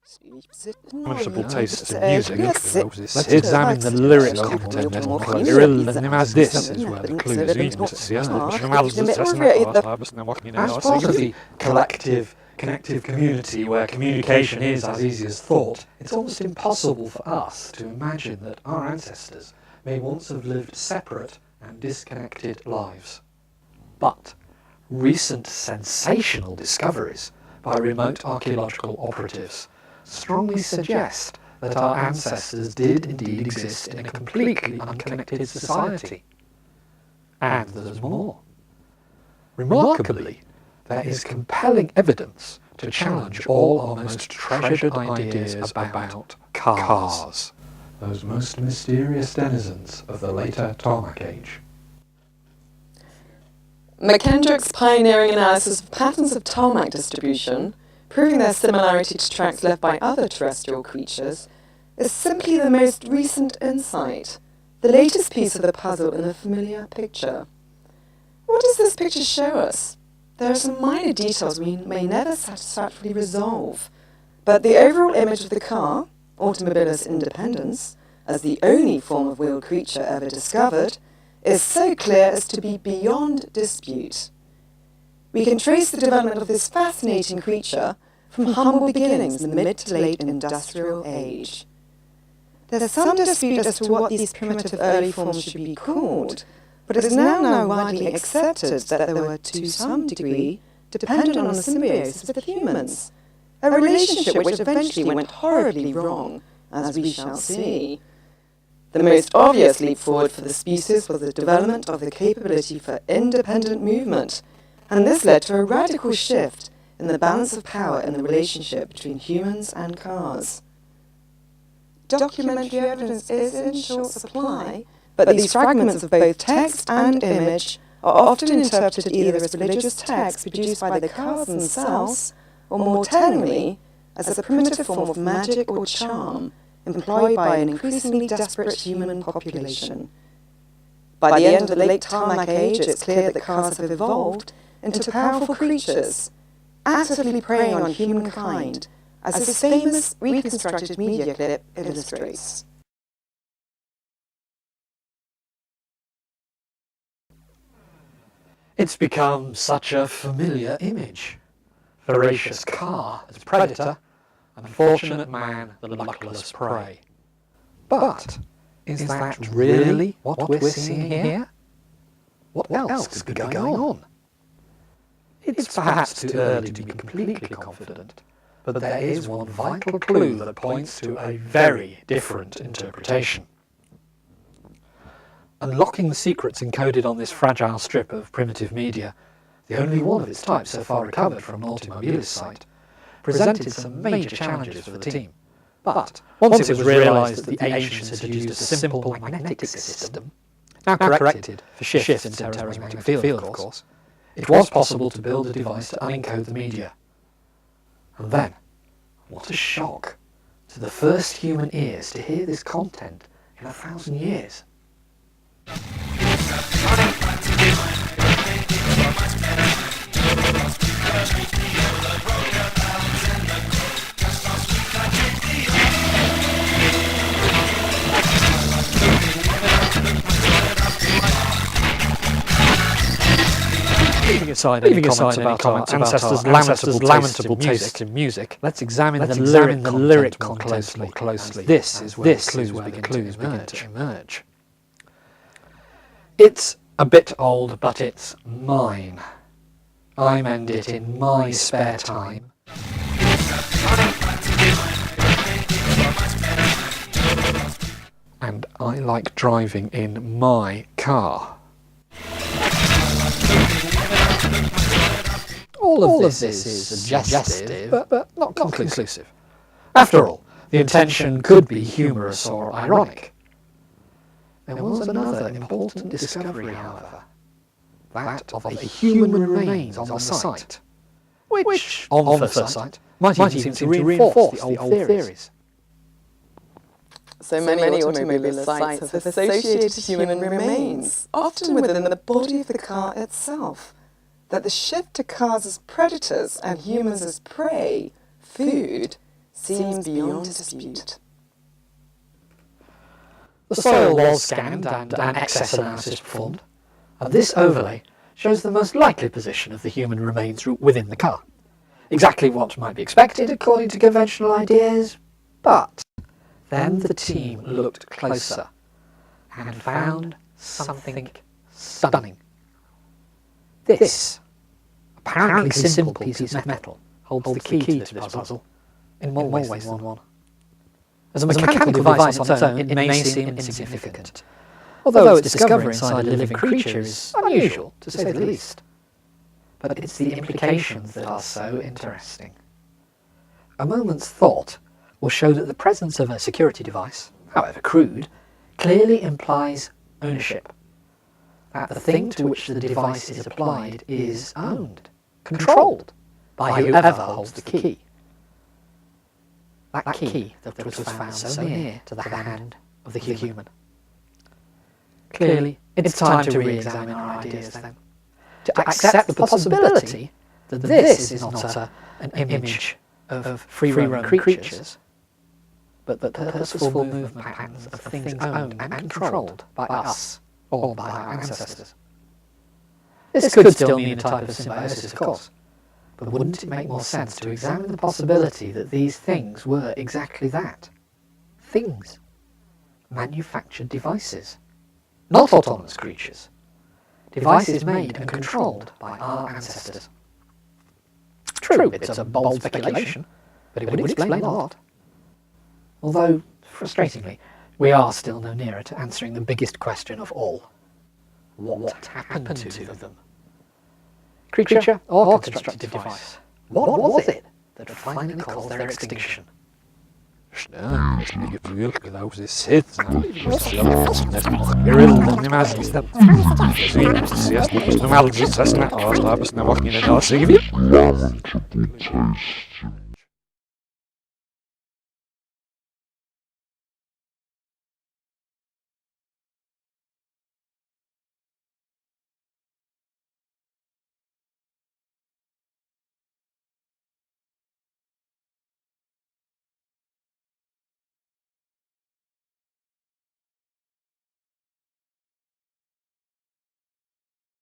Unquestionable taste in music. Let's examine the lyric content of this. This is where the clues As part of the collective, connective community where communication is as easy as thought, it's almost impossible for us to imagine that our ancestors may once have lived separate and disconnected lives. But recent sensational discoveries by remote archaeological operatives strongly suggest that our ancestors did indeed exist in a completely unconnected society. And there's more. Remarkably, there is compelling evidence to challenge all our most treasured ideas about cars, those most mysterious denizens of the later Tarmac Age. McKendrick's pioneering analysis of patterns of tarmac distribution, proving their similarity to tracks left by other terrestrial creatures, is simply the most recent insight, the latest piece of the puzzle in the familiar picture. What does this picture show us? There are some minor details we may never satisfactorily resolve, but the overall image of the car, automobilist independence, as the only form of wheeled creature ever discovered, is so clear as to be beyond dispute. We can trace the development of this fascinating creature from humble beginnings in the mid to late industrial age. There's some dispute as to what these primitive early forms should be called, but it is now widely accepted that they were, to some degree, dependent on a symbiosis with humans, a relationship which eventually went horribly wrong, as we shall see. The most obvious leap forward for the species was the development of the capability for independent movement, and this led to a radical shift in the balance of power in the relationship between humans and cars. Documentary evidence is in short supply, but these fragments of both text and image are often interpreted either as religious texts produced by the cars themselves, or more tellingly, as a primitive form of magic or charm employed by an increasingly desperate human population. By the end of the late Tarmac Age, it's clear that the cars have evolved into powerful creatures, actively preying on humankind, as this famous reconstructed media clip illustrates. It's become such a familiar image. Voracious car as predator, unfortunate man the luckless prey. But is that really what we're seeing here? What else could be going on? It's perhaps too early to be completely confident, but there is one vital clue that points to a very different interpretation. Unlocking the secrets encoded on this fragile strip of primitive media, the only one of its type so far recovered from an automobilist site, presented some major challenges for the team. But once it was realised that the ancients had used a simple magnetic system, now corrected for shifts in Terra's magnetic field, of course, it was possible to build a device to unencode the media. And then, what a shock to the first human ears to hear this content in 1,000 years. Leaving aside any comments about our ancestors' lamentable taste in music, let's examine the lyric content more closely. This is where the clues begin to emerge. It's a bit old, but it's mine. I mend it in my spare time. And I like driving in my car. All of this is suggestive, but not conclusive. After all, the intention could be humorous or ironic. There was another important discovery, however, that of a human remains on the site, which, on first sight, might even seem to reinforce the old theories. So many automobilist sites have associated human remains, often within the body of the car itself, that the shift to cars as predators and humans as prey, food, seems beyond dispute. The soil was scanned and an excess analysis performed, and this overlay shows the most likely position of the human remains within the car. Exactly what might be expected according to conventional ideas, but then the team looked closer and found something stunning. This apparently simple piece of metal holds the key to this puzzle in more ways than one. As a mechanical device on its own, it may seem insignificant, although its discovery inside a living creature is unusual, to say the least. But it's the implications that are so interesting. A moment's thought will show that the presence of a security device, however crude, clearly implies ownership. That the thing to which the device is applied is owned, controlled, by whoever holds the key. That key that was found so near to the hand of the human. Clearly, it's time to re-examine our ideas then. To accept the possibility that this is not an image of free-roaming creatures, but the purposeful movement patterns of things owned and controlled by us, or by our ancestors. This could still mean a type of symbiosis, of course, but wouldn't it make more sense to examine the possibility that these things were exactly that? Things. Manufactured devices. Not autonomous creatures. Devices made and controlled by our ancestors. True, it's a bold speculation, but it would explain a lot. Although, frustratingly, we are still no nearer to answering the biggest question of all. What happened to them? Creature or constructed device? What was it that finally caused their extinction? Interpretation.